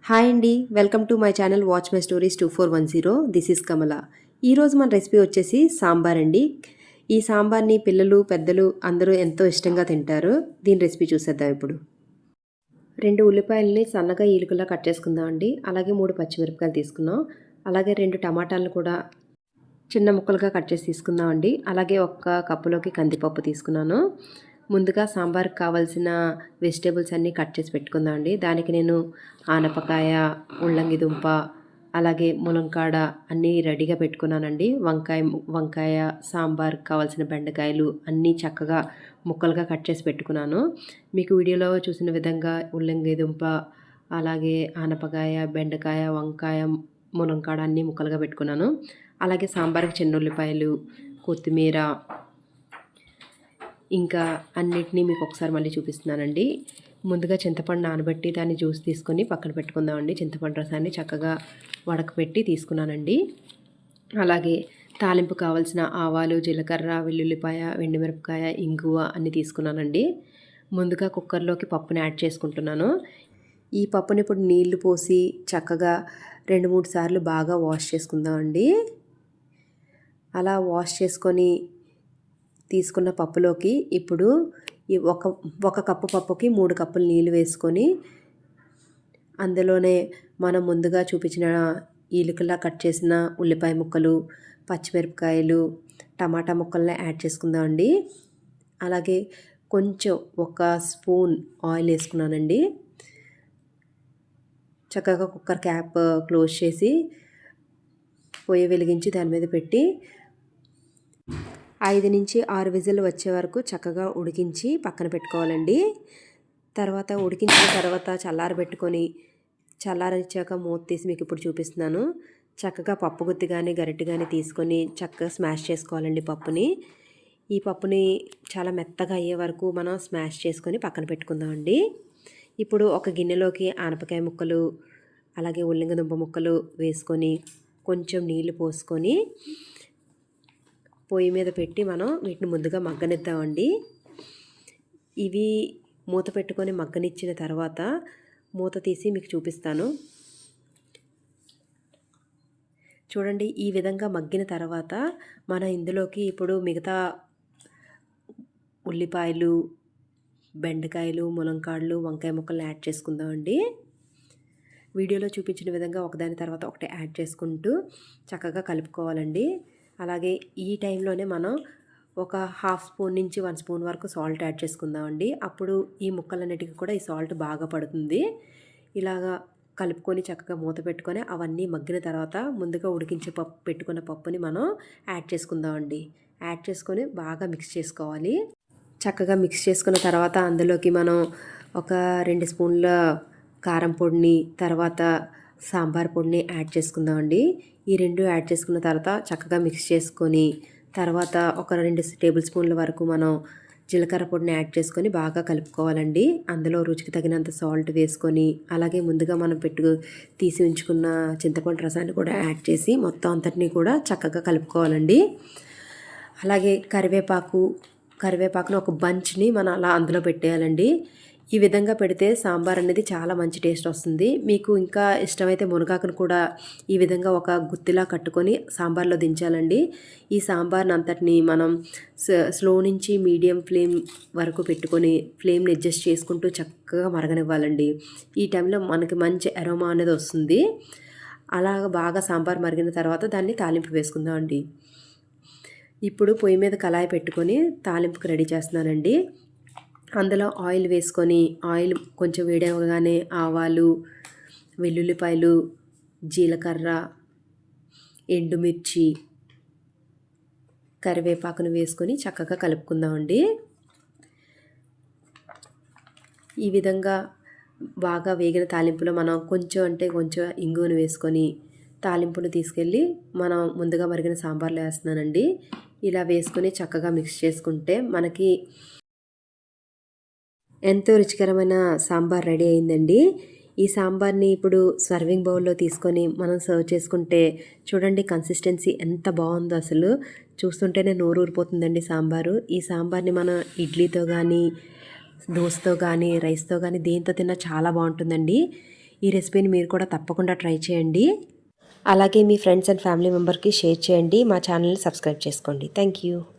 Hi అండి, welcome to my channel watch my stories 2410. This is Kamala. ఈరోజు మన recipe వచ్చేసి సాంబార్ అండి. ఈ సాంబార్ని పిల్లలు పెద్దలు అందరూ ఎంతో ఇష్టంగా తింటారు. దీని రెసిపీ చూసేద్దాం ఇప్పుడు. 2 ఉల్లిపాయలని సన్నగా ఈలుకలా కట్ చేసుకుందాం అండి. అలాగే 3 పచ్చిమిరపకాయలు తీసుకున్నాం. అలాగే 2 టమాటాలను కూడా చిన్న ముక్కలుగా కట్ చేసి తీసుకుందాం అండి. అలాగే 1 కప్పులోకి కందిపప్పు తీసుకున్నాను. ముందుగా సాంబార్కి కావాల్సిన వెజిటేబుల్స్ అన్నీ కట్ చేసి పెట్టుకుందాం అండి. దానికి నేను ఆనపకాయ, ముల్లంగి దుంప, అలాగే ములంకాడ అన్నీ రెడీగా పెట్టుకున్నానండి. వంకాయ సాంబార్కి కావాల్సిన బెండకాయలు అన్నీ చక్కగా ముక్కలుగా కట్ చేసి పెట్టుకున్నాను. మీకు వీడియోలో చూసిన విధంగా ముల్లంగి దుంప, అలాగే ఆనపకాయ, బెండకాయ, వంకాయ, ములంకాడ అన్నీ ముక్కలుగా పెట్టుకున్నాను. అలాగే సాంబార్కి చిన్నుల్లిపాయలు, కొత్తిమీర, ఇంకా అన్నిటినీ మీకు ఒకసారి మళ్ళీ చూపిస్తున్నానండి. ముందుగా చింతపండు నానబెట్టి దాన్ని జ్యూస్ తీసుకొని పక్కన పెట్టుకుందామండి. చింతపండు రసాన్ని చక్కగా వడకపెట్టి తీసుకున్నానండి. అలాగే తాలింపు కావాల్సిన ఆవాలు, జీలకర్ర, వెల్లుల్లిపాయ, ఎండుమిరపకాయ, ఇంగువ అన్నీ తీసుకున్నానండి. ముందుగా కుక్కర్లోకి పప్పుని యాడ్ చేసుకుంటున్నాను. ఈ పప్పుని ఇప్పుడు నీళ్లు పోసి చక్కగా 2-3 సార్లు బాగా వాష్ చేసుకుందామండి. అలా వాష్ చేసుకొని తీసుకున్న పప్పులోకి ఇప్పుడు ఈ ఒక కప్పు పప్పుకి 3 కప్పులు నీళ్ళు వేసుకొని అందులోనే మనం ముందుగా చూపించిన ఈలుకలా కట్ చేసిన ఉల్లిపాయ ముక్కలు, పచ్చిమిరపకాయలు, టమాటా ముక్కల్ని యాడ్ చేసుకుందామండి. అలాగే కొంచెం 1 స్పూన్ ఆయిల్ వేసుకున్నానండి. చక్కగా కుక్కర్ క్యాప్ క్లోజ్ చేసి పొయ్యి వెలిగించి దాని మీద పెట్టి 5 నుంచి 6 విజిల్ వచ్చే వరకు చక్కగా ఉడికించి పక్కన పెట్టుకోవాలండి. తర్వాత ఉడికించిన తర్వాత చల్లారబెట్టుకొని చల్లారించాక మూత తీసి మీకు ఇప్పుడు చూపిస్తున్నాను. చక్కగా పప్పు గుత్తి కానీ గరిటె కానీ తీసుకొని చక్కగా స్మాష్ చేసుకోవాలండి పప్పుని. ఈ పప్పుని చాలా మెత్తగా అయ్యే వరకు మనం స్మాష్ చేసుకొని పక్కన పెట్టుకుందామండి. ఇప్పుడు ఒక గిన్నెలోకి ఆనపకాయ ముక్కలు, అలాగే ఉల్లిగడ్డ ముక్కలు వేసుకొని కొంచెం నీళ్లు పోసుకొని పొయ్యి మీద పెట్టి మనం వీటిని ముందుగా మగ్గనిద్దామండి. ఇవి మూత పెట్టుకొని మగ్గనిచ్చిన తర్వాత మూత తీసి మీకు చూపిస్తాను. చూడండి, ఈ విధంగా మగ్గిన తర్వాత మనం ఇందులోకి ఇప్పుడు మిగతా ఉల్లిపాయలు, బెండకాయలు, ములంకాడలు, వంకాయ ముక్కలు యాడ్ చేసుకుందామండి. వీడియోలో చూపించిన విధంగా ఒకదాని తర్వాత ఒకటి యాడ్ చేసుకుంటూ చక్కగా కలుపుకోవాలండి. అలాగే ఈ టైంలోనే మనం ఒక 1/2 స్పూన్ నుంచి 1 స్పూన్ వరకు సాల్ట్ యాడ్ చేసుకుందామండి. అప్పుడు ఈ ముక్కలన్నిటికీ కూడా ఈ సాల్ట్ బాగా పడుతుంది. ఇలాగా కలుపుకొని చక్కగా మూత పెట్టుకొని అవన్నీ మగ్గిన తర్వాత ముందుగా ఉడికించి పెట్టుకున్న పప్పుని మనం యాడ్ చేసుకుందామండి. యాడ్ చేసుకొని బాగా మిక్స్ చేసుకోవాలి. చక్కగా మిక్స్ చేసుకున్న తర్వాత అందులోకి మనం ఒక 2 స్పూన్ల కారం పొడిని, తర్వాత సాంబార్ పొడిని యాడ్ చేసుకుందామండి. ఈ 2 యాడ్ చేసుకున్న తర్వాత చక్కగా మిక్స్ చేసుకొని తర్వాత ఒక 2 టేబుల్ స్పూన్ల వరకు మనం జీలకర్ర పొడిని యాడ్ చేసుకొని బాగా కలుపుకోవాలండి. అందులో రుచికి తగినంత సాల్ట్ వేసుకొని అలాగే ముందుగా మనం తీసి ఉంచుకున్న చింతపండు రసాన్ని కూడా యాడ్ చేసి మొత్తం అంతటినీ కూడా చక్కగా కలుపుకోవాలండి. అలాగే కరివేపాకును ఒక బంచ్ని మనం అలా అందులో పెట్టేయాలండి. ఈ విధంగా పెడితే సాంబార్ అనేది చాలా మంచి టేస్ట్ వస్తుంది. మీకు ఇంకా ఇష్టమైతే మునగాకును కూడా ఈ విధంగా ఒక గుత్తిలా కట్టుకొని సాంబార్లో దించాలండి. ఈ సాంబార్ని అంతటిని మనం స్లో నుంచి మీడియం ఫ్లేమ్ వరకు పెట్టుకొని ఫ్లేమ్ని అడ్జస్ట్ చేసుకుంటూ చక్కగా మరగనివ్వాలండి. ఈ టైంలో మనకి మంచి అరోమా అనేది వస్తుంది. అలాగ బాగా సాంబార్ మరిగిన తర్వాత దాన్ని తాలింపు వేసుకుందామండి. ఇప్పుడు పొయ్యి మీద కళాయి పెట్టుకొని తాలింపుకి రెడీ చేస్తున్నానండి. అందులో ఆయిల్ వేసుకొని ఆయిల్ కొంచెం వేడవగానే ఆవాలు, వెల్లుల్లిపాయలు, జీలకర్ర, ఎండుమిర్చి, కరివేపాకును వేసుకొని చక్కగా కలుపుకుందామండి. ఈ విధంగా బాగా వేగిన తాలింపులో మనం కొంచెం ఇంగువను వేసుకొని తాలింపును తీసుకెళ్ళి మనం ముందుగా మరిగిన సాంబార్లో వేస్తున్నానండి. ఇలా వేసుకొని చక్కగా మిక్స్ చేసుకుంటే మనకి ఎంతో రుచికరమైన సాంబార్ రెడీ అయిందండి. ఈ సాంబార్ని ఇప్పుడు సర్వింగ్ బౌల్లో తీసుకొని మనం సర్వ్ చేసుకుంటే చూడండి కన్సిస్టెన్సీ ఎంత బాగుందో, అసలు చూస్తుంటేనే నోరు ఊరిపోతుందండి సాంబారు. ఈ సాంబార్ని మనం ఇడ్లీతో కానీ, దోసతో కానీ, రైస్తో కానీ దేంతో తిన్నా చాలా బాగుంటుందండి. ఈ రెసిపీని మీరు కూడా తప్పకుండా ట్రై చేయండి. అలాగే మీ ఫ్రెండ్స్ అండ్ ఫ్యామిలీ మెంబర్కి షేర్ చేయండి. మా ఛానల్ని సబ్స్క్రైబ్ చేసుకోండి. Thank you.